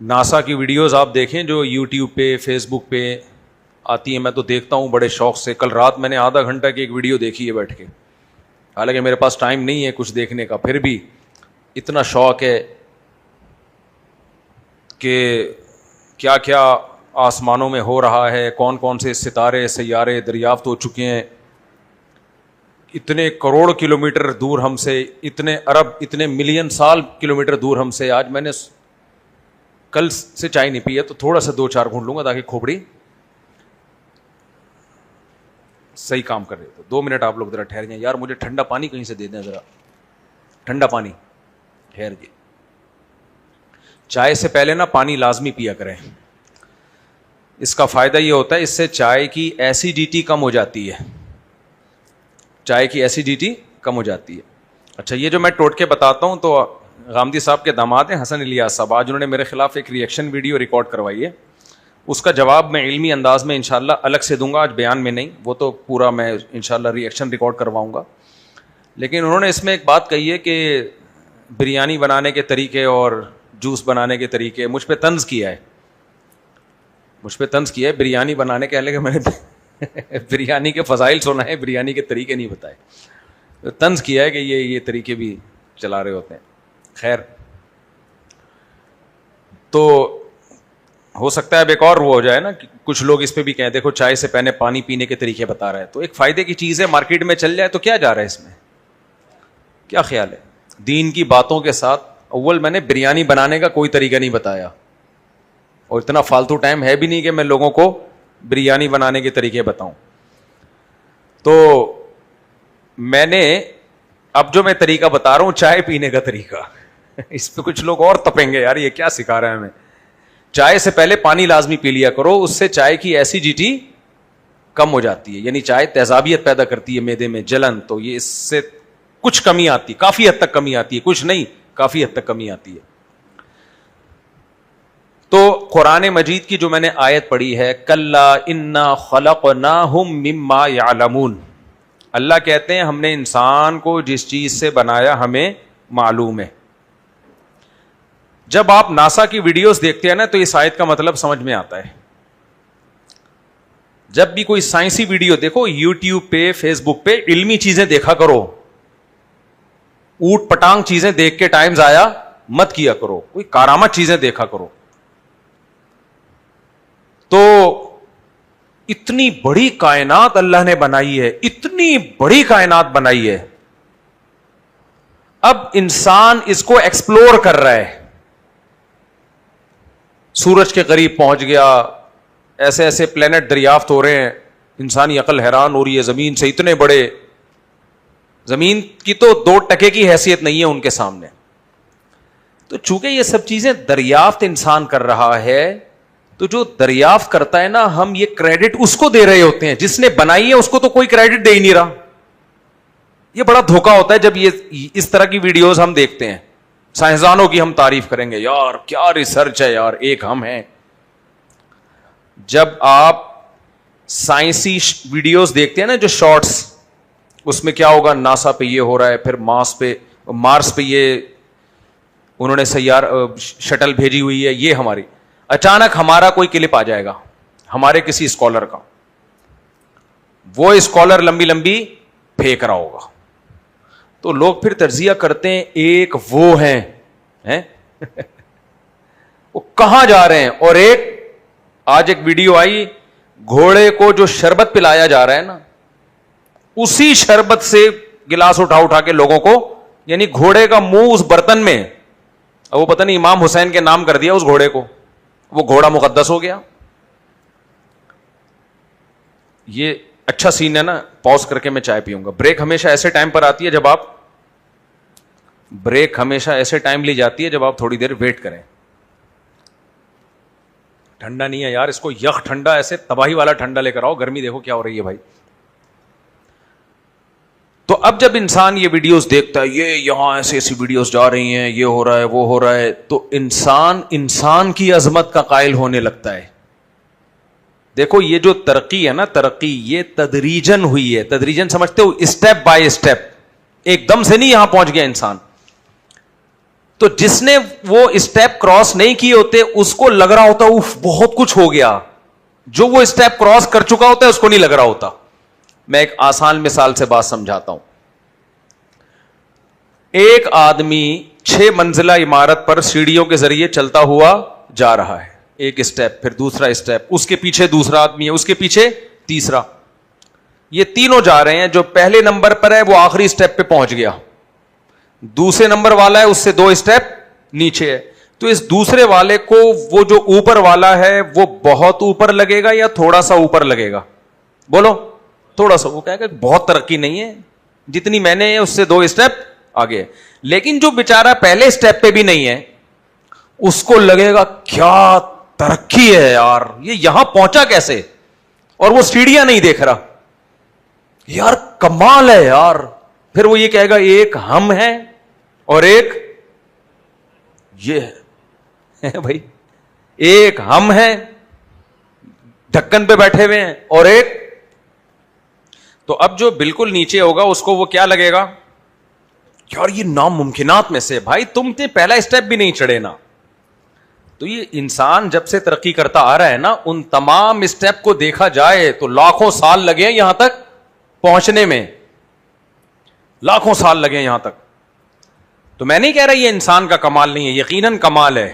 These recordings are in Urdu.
ناسا کی ویڈیوز آپ دیکھیں جو یوٹیوب پہ فیس بک پہ آتی ہیں, میں تو دیکھتا ہوں بڑے شوق سے. کل رات میں نے آدھا گھنٹہ کی ایک ویڈیو دیکھی ہے بیٹھ کے, حالانکہ میرے پاس ٹائم نہیں ہے کچھ دیکھنے کا, پھر بھی اتنا شوق ہے کہ کیا کیا آسمانوں میں ہو رہا ہے, کون کون سے ستارے سیارے دریافت ہو چکے ہیں, اتنے کروڑ کلومیٹر دور ہم سے, اتنے ارب اتنے ملین سال کلومیٹر دور ہم سے. آج میں نے کل سے چائے نہیں پی ہے تو تھوڑا سا 2-4 گھونٹ لوں گا تاکہ کھوپڑی صحیح کام کر رہے. تو 2 منٹ آپ لوگ ذرا ٹھہر جائیں یار, مجھے ٹھنڈا پانی کہیں سے دے دیں ذرا, ٹھنڈا پانی. ٹھہر جائیں, چائے سے پہلے نا پانی لازمی پیا کریں. اس کا فائدہ یہ ہوتا ہے اس سے چائے کی ایسیڈیٹی کم ہو جاتی ہے, چائے کی ایسیڈیٹی کم ہو جاتی ہے. اچھا, یہ جو میں ٹوٹکے بتاتا ہوں تو غامدی صاحب کے داماد ہیں حسن الیاس صاحب, آج انہوں نے میرے خلاف ایک ریئیکشن ویڈیو ریکارڈ کروائی ہے, اس کا جواب میں علمی انداز میں انشاءاللہ الگ سے دوں گا, آج بیان میں نہیں, وہ تو پورا میں انشاءاللہ ریئیکشن ریکارڈ کرواؤں گا. لیکن انہوں نے اس میں ایک بات کہی ہے کہ بریانی بنانے کے طریقے اور جوس بنانے کے طریقے, مجھ پہ طنز کیا ہے بریانی بنانے کے, حالانکہ میں نے بریانی کے فضائل سنا ہے, بریانی کے طریقے نہیں بتائے. طنز کیا ہے کہ یہ طریقے بھی چلا رہے ہوتے ہیں. خیر, تو ہو سکتا ہے اب ایک اور وہ ہو جائے نا, کچھ لوگ اس پہ بھی کہیں دیکھو چائے سے پہلے پانی پینے کے طریقے بتا رہا ہے, تو ایک فائدے کی چیز ہے مارکیٹ میں چل جائے تو کیا جا رہا ہے اس میں, کیا خیال ہے؟ دین کی باتوں کے ساتھ اول میں نے بریانی بنانے کا کوئی طریقہ نہیں بتایا, اور اتنا فالتو ٹائم ہے بھی نہیں کہ میں لوگوں کو بریانی بنانے کے طریقے بتاؤں. تو میں نے اب جو میں طریقہ بتا رہا ہوں چائے پینے کا طریقہ, اس پہ کچھ لوگ اور تپیں گے یار یہ کیا سکھا رہا ہے ہمیں. چائے سے پہلے پانی لازمی پی لیا کرو, اس سے چائے کی ایسیڈیٹی کم ہو جاتی ہے, یعنی چائے تیزابیت پیدا کرتی ہے معدے میں, جلن, تو یہ اس سے کچھ کمی آتی, کافی حد تک کمی آتی ہے, کچھ نہیں کافی حد تک کمی آتی ہے. تو قرآن مجید کی جو میں نے آیت پڑھی ہے, کلا انا خلقناہم مما یعلمون, اللہ کہتے ہیں ہم نے انسان کو جس چیز سے بنایا ہمیں معلوم ہے. جب آپ ناسا کی ویڈیوز دیکھتے ہیں نا تو اس آیت کا مطلب سمجھ میں آتا ہے. جب بھی کوئی سائنسی ویڈیو دیکھو یوٹیوب پہ فیس بک پہ, علمی چیزیں دیکھا کرو, اوٹ پٹانگ چیزیں دیکھ کے ٹائم ضائع مت کیا کرو, کوئی کارآمد چیزیں دیکھا کرو. تو اتنی بڑی کائنات اللہ نے بنائی ہے, اتنی بڑی کائنات بنائی ہے, اب انسان اس کو ایکسپلور کر رہا ہے, سورج کے قریب پہنچ گیا, ایسے ایسے پلینٹ دریافت ہو رہے ہیں, انسانی عقل حیران ہو رہی ہے, زمین سے اتنے بڑے, زمین کی تو 2% کی حیثیت نہیں ہے ان کے سامنے. تو چونکہ یہ سب چیزیں دریافت انسان کر رہا ہے, تو جو دریافت کرتا ہے نا, ہم یہ کریڈٹ اس کو دے رہے ہوتے ہیں, جس نے بنائی ہے اس کو تو کوئی کریڈٹ دے ہی نہیں رہا. یہ بڑا دھوکا ہوتا ہے جب یہ اس طرح کی ویڈیوز ہم دیکھتے ہیں. سائنسدانوں کی ہم تعریف کریں گے, یار کیا ریسرچ ہے یار, ایک ہم ہیں. جب آپ سائنسی ویڈیوز دیکھتے ہیں نا جو شارٹس, اس میں کیا ہوگا, ناسا پہ یہ ہو رہا ہے, پھر مارس پہ یہ انہوں نے شٹل بھیجی ہوئی ہے, یہ ہماری, اچانک ہمارا کوئی کلپ آ جائے گا ہمارے کسی اسکالر کا, وہ اسکالر لمبی لمبی پھینک رہا ہوگا, تو لوگ پھر تجزیہ کرتے ہیں ایک وہ ہیں وہ کہاں جا رہے ہیں, اور آج ایک ویڈیو آئی, گھوڑے کو جو شربت پلایا جا رہا ہے نا, اسی شربت سے گلاس اٹھا کے لوگوں کو, یعنی گھوڑے کا منہ اس برتن میں, وہ پتہ نہیں امام حسین کے نام کر دیا اس گھوڑے کو, وہ گھوڑا مقدس ہو گیا. یہ اچھا سین ہے نا, پاز کر کے میں چائے پیوں گا. بریک ہمیشہ ایسے ٹائم پر آتی ہے جب آپ, بریک ہمیشہ ایسے ٹائم لی جاتی ہے جب آپ تھوڑی دیر ویٹ کریں. ٹھنڈا نہیں ہے یار, اس کو یخ ٹھنڈا, ایسے تباہی والا ٹھنڈا لے کر آؤ, گرمی دیکھو کیا ہو رہی ہے بھائی. تو اب جب انسان یہ ویڈیوز دیکھتا ہے, یہ یہاں ایسی ایسی ویڈیوز جا رہی ہیں, یہ ہو رہا ہے وہ ہو رہا ہے, تو انسان کی عظمت کا قائل ہونے لگتا ہے. دیکھو یہ جو ترقی ہے نا, ترقی یہ تدریجن ہوئی ہے. تدریجن سمجھتے ہو, اسٹیپ بائی اسٹیپ, ایک دم سے نہیں یہاں پہنچ گیا انسان. تو جس نے وہ اسٹیپ کراس نہیں کیے ہوتے اس کو لگ رہا ہوتا اف بہت کچھ ہو گیا, جو وہ اسٹیپ کراس کر چکا ہوتا ہے اس کو نہیں لگ رہا ہوتا. میں ایک آسان مثال سے بات سمجھاتا ہوں. ایک آدمی 6 منزلہ عمارت پر سیڑھیوں کے ذریعے چلتا ہوا جا رہا ہے, ایک اسٹیپ, پھر دوسرا اسٹیپ, اس کے پیچھے دوسرا آدمی ہے, اس کے پیچھے تیسرا, یہ تینوں جا رہے ہیں. جو پہلے نمبر پر ہے وہ آخری اسٹیپ پہ پہنچ گیا, دوسرے نمبر والا ہے اس سے 2 اسٹیپ نیچے ہے. تو اس دوسرے والے کو وہ جو اوپر والا ہے وہ بہت اوپر لگے گا یا تھوڑا سا اوپر لگے گا؟ بولو. تھوڑا سا. وہ کہے گا بہت ترقی نہیں ہے, جتنی میں نے اس سے 2 اسٹیپ آگے. لیکن جو بیچارہ پہلے اسٹیپ پہ بھی نہیں ہے اس کو لگے گا کیا ترقی ہے یار, یہ یہاں پہنچا کیسے, اور وہ سیڑھیاں نہیں دیکھ رہا, یار کمال ہے یار. پھر وہ یہ کہے گا ایک ہم ہیں اور ایک یہ ہے بھائی, ایک ہم ہیں ڈھکن پہ بیٹھے ہوئے ہیں اور ایک. تو اب جو بالکل نیچے ہوگا اس کو وہ کیا لگے گا, یار یہ ناممکنات میں سے, بھائی تم نے پہلا اسٹیپ بھی نہیں چڑھے نا. تو یہ انسان جب سے ترقی کرتا آ رہا ہے نا, ان تمام اسٹیپ کو دیکھا جائے تو لاکھوں سال لگے ہیں یہاں تک پہنچنے میں, لاکھوں سال لگے ہیں یہاں تک. تو میں نہیں کہہ رہا یہ انسان کا کمال نہیں ہے, یقیناً کمال ہے,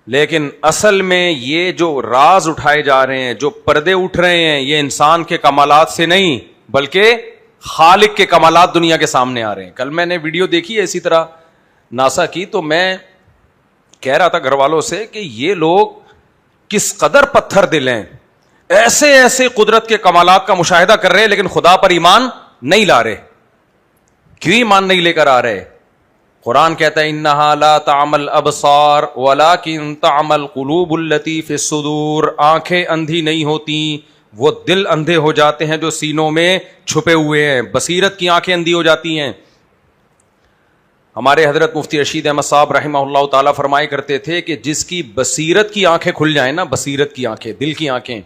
لیکن اصل میں یہ جو راز اٹھائے جا رہے ہیں, جو پردے اٹھ رہے ہیں, یہ انسان کے کمالات سے نہیں بلکہ خالق کے کمالات دنیا کے سامنے آ رہے ہیں. کل میں نے ویڈیو دیکھی ہے اسی طرح ناسا کی, تو میں کہہ رہا تھا گھر والوں سے کہ یہ لوگ کس قدر پتھر دل ہیں, ایسے ایسے قدرت کے کمالات کا مشاہدہ کر رہے ہیں لیکن خدا پر ایمان نہیں لا رہے. کیوں ایمان نہیں لے کر آ رہے؟ قرآن کہتا ہے انہا لا تعمل ابصار ولکن تعمل قلوب التی فی الصدور. آنکھیں اندھی نہیں ہوتی, وہ دل اندھے ہو جاتے ہیں جو سینوں میں چھپے ہوئے ہیں. بصیرت کی آنکھیں اندھی ہو جاتی ہیں. ہمارے حضرت مفتی رشید احمد صاحب رحمہ اللہ تعالیٰ فرمائے کرتے تھے کہ جس کی بصیرت کی آنکھیں کھل جائیں نا, بصیرت کی آنکھیں, دل کی آنکھیں,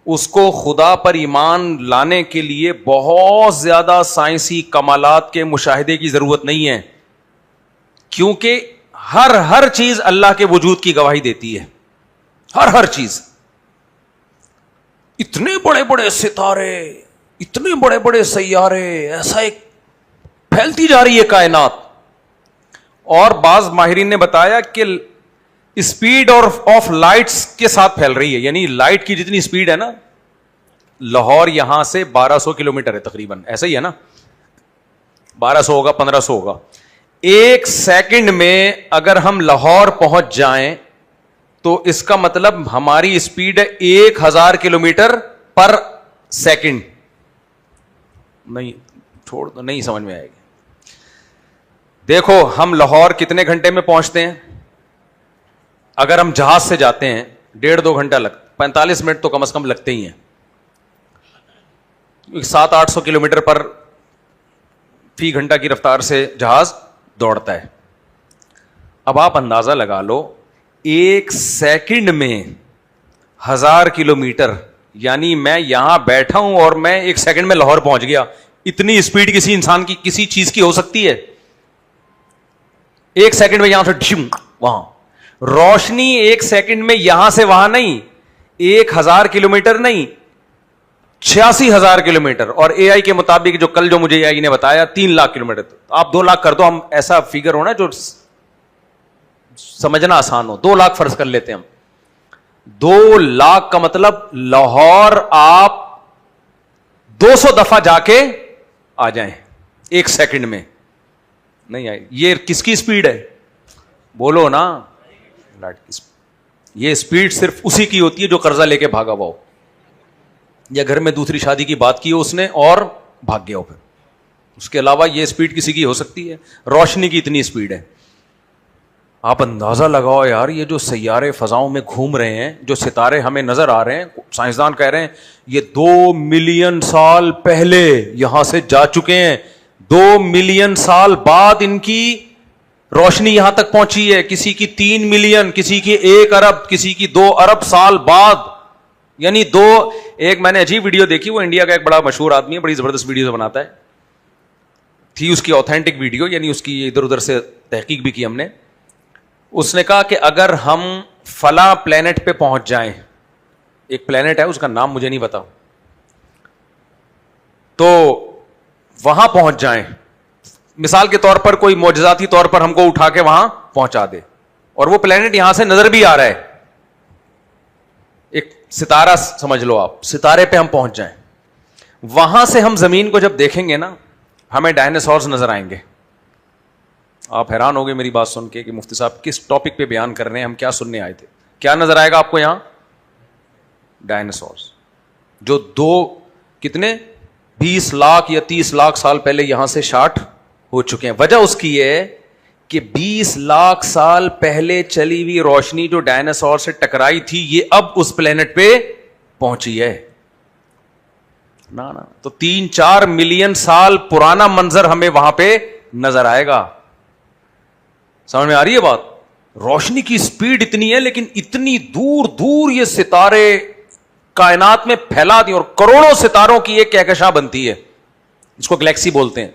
اس کو خدا پر ایمان لانے کے لیے بہت زیادہ سائنسی کمالات کے مشاہدے کی ضرورت نہیں ہے, کیونکہ ہر چیز اللہ کے وجود کی گواہی دیتی ہے. ہر چیز. اتنے بڑے بڑے ستارے, اتنے بڑے بڑے سیارے, ایسا ایک پھیلتی جا رہی ہے کائنات. اور بعض ماہرین نے بتایا کہ اسپیڈ اور آف لائٹس کے ساتھ پھیل رہی ہے, یعنی لائٹ کی جتنی اسپیڈ ہے نا, لاہور یہاں سے 1200 کلومیٹر ہے تقریباً, ایسا ہی ہے نا, 1200 ہوگا 1500 ہوگا. 1 سیکنڈ میں اگر ہم لاہور پہنچ جائیں تو اس کا مطلب ہماری اسپیڈ ہے 1000 کلومیٹر پر سیکنڈ. نہیں چھوڑ دو, نہیں سمجھ میں آئے گی. دیکھو ہم لاہور کتنے گھنٹے میں پہنچتے ہیں؟ اگر ہم جہاز سے جاتے ہیں 1.5-2 گھنٹہ 45 منٹ تو کم از کم لگتے ہی ہیں. 700-800 کلومیٹر پر فی گھنٹہ کی رفتار سے جہاز دوڑتا ہے. اب آپ اندازہ لگا لو 1 سیکنڈ میں 1000 کلومیٹر, یعنی میں یہاں بیٹھا ہوں اور میں 1 سیکنڈ میں لاہور پہنچ گیا. اتنی اسپیڈ کسی انسان کی کسی چیز کی ہو سکتی ہے؟ 1 سیکنڈ میں یہاں سے ڈھم وہاں. روشنی 1 سیکنڈ میں یہاں سے وہاں نہیں, 1000 کلومیٹر نہیں, 86,000 کلومیٹر. اور اے آئی کے مطابق جو کل جو مجھے اے آئی نے بتایا 3 لاکھ کلومیٹر. آپ 2 لاکھ کر دو, ہم ایسا فگر ہونا جو سمجھنا آسان ہو. 2 لاکھ فرض کر لیتے ہیں ہم. 2 لاکھ کا مطلب لاہور آپ 200 دفعہ جا کے آ جائیں 1 سیکنڈ میں. نہیں آئے. یہ کس کی اسپیڈ ہے؟ بولو نا. لائٹ کی اسپیڈ. یہ اسپیڈ صرف اسی کی ہوتی ہے جو قرضہ لے کے بھاگا ہوا ہو, یا گھر میں دوسری شادی کی بات کی ہو اس نے اور بھاگ گیا ہو. پھر اس کے علاوہ یہ اسپیڈ کسی کی ہو سکتی ہے؟ روشنی کی اتنی اسپیڈ ہے. آپ اندازہ لگاؤ یار, یہ جو سیارے فضاؤں میں گھوم رہے ہیں, جو ستارے ہمیں نظر آ رہے ہیں, سائنسدان کہہ رہے ہیں یہ 2 ملین سال پہلے یہاں سے جا چکے ہیں. 2 ملین سال بعد ان کی روشنی یہاں تک پہنچی ہے. کسی کی 3 ملین, کسی کی 1 ارب, کسی کی 2 ارب سال بعد. یعنی ایک میں نے عجیب ویڈیو دیکھی, وہ انڈیا کا ایک بڑا مشہور آدمی ہے, بڑی زبردست ویڈیو بناتا ہے. تھی اس کی آتھینٹک ویڈیو, یعنی اس کی ادھر ادھر سے تحقیق بھی کی ہم نے. اس نے کہا کہ اگر ہم فلاں پلینٹ پہ پہنچ جائیں, ایک پلینٹ ہے اس کا نام مجھے نہیں پتا, تو وہاں پہنچ جائیں, مثال کے طور پر کوئی معجزاتی طور پر ہم کو اٹھا کے وہاں پہنچا دے, اور وہ پلینٹ یہاں سے نظر بھی آ رہا ہے, ایک ستارہ سمجھ لو آپ, ستارے پہ ہم پہنچ جائیں, وہاں سے ہم زمین کو جب دیکھیں گے نا, ہمیں ڈائناسورز نظر آئیں گے. آپ حیران ہوگے میری بات سن کے کہ مفتی صاحب کس ٹاپک پہ بیان کر رہے ہیں, ہم کیا سننے آئے تھے. کیا نظر آئے گا آپ کو یہاں؟ ڈائناسورز, جو کتنے 20 لاکھ یا 30 لاکھ سال پہلے یہاں سے شاٹ ہو چکے ہیں. وجہ اس کی ہے کہ 20 لاکھ سال پہلے چلی ہوئی روشنی جو ڈائناسور سے ٹکرائی تھی, یہ اب اس پلینٹ پہ پہنچی ہے. نا تو 3-4 ملین سال پرانا منظر ہمیں وہاں پہ نظر آئے گا. سمجھ میں آ رہی ہے بات؟ روشنی کی سپیڈ اتنی ہے, لیکن اتنی دور دور یہ ستارے کائنات میں پھیلا دی, اور کروڑوں ستاروں کی ایک کہکشاں بنتی ہے, اس کو گلیکسی بولتے ہیں,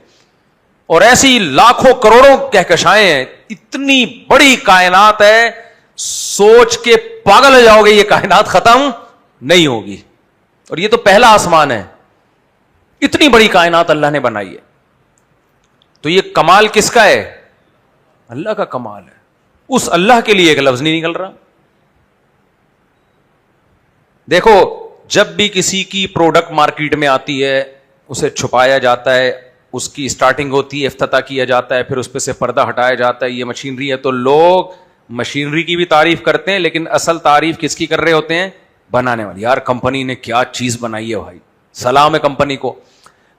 اور ایسی لاکھوں کروڑوں کہکشائیں ہیں. اتنی بڑی کائنات ہے, سوچ کے پاگل ہو جاؤ گے, یہ کائنات ختم نہیں ہوگی. اور یہ تو پہلا آسمان ہے, اتنی بڑی کائنات اللہ نے بنائی ہے. تو یہ کمال کس کا ہے؟ اللہ کا کمال ہے. اس اللہ کے لیے ایک لفظ نہیں نکل رہا. دیکھو, جب بھی کسی کی پروڈکٹ مارکیٹ میں آتی ہے, اسے چھپایا جاتا ہے, اس کی سٹارٹنگ ہوتی ہے, افتتاح کیا جاتا ہے, پھر اس پہ سے پردہ ہٹایا جاتا ہے, یہ مشینری ہے, تو لوگ مشینری کی بھی تعریف کرتے ہیں, لیکن اصل تعریف کس کی کر رہے ہوتے ہیں؟ بنانے والی. یار کمپنی نے کیا چیز بنائی ہے بھائی, سلام ہے کمپنی کو.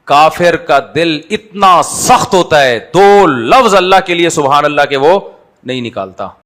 کافر کا دل اتنا سخت ہوتا ہے, 2 لفظ اللہ کے لیے سبحان اللہ کے وہ نہیں نکالتا.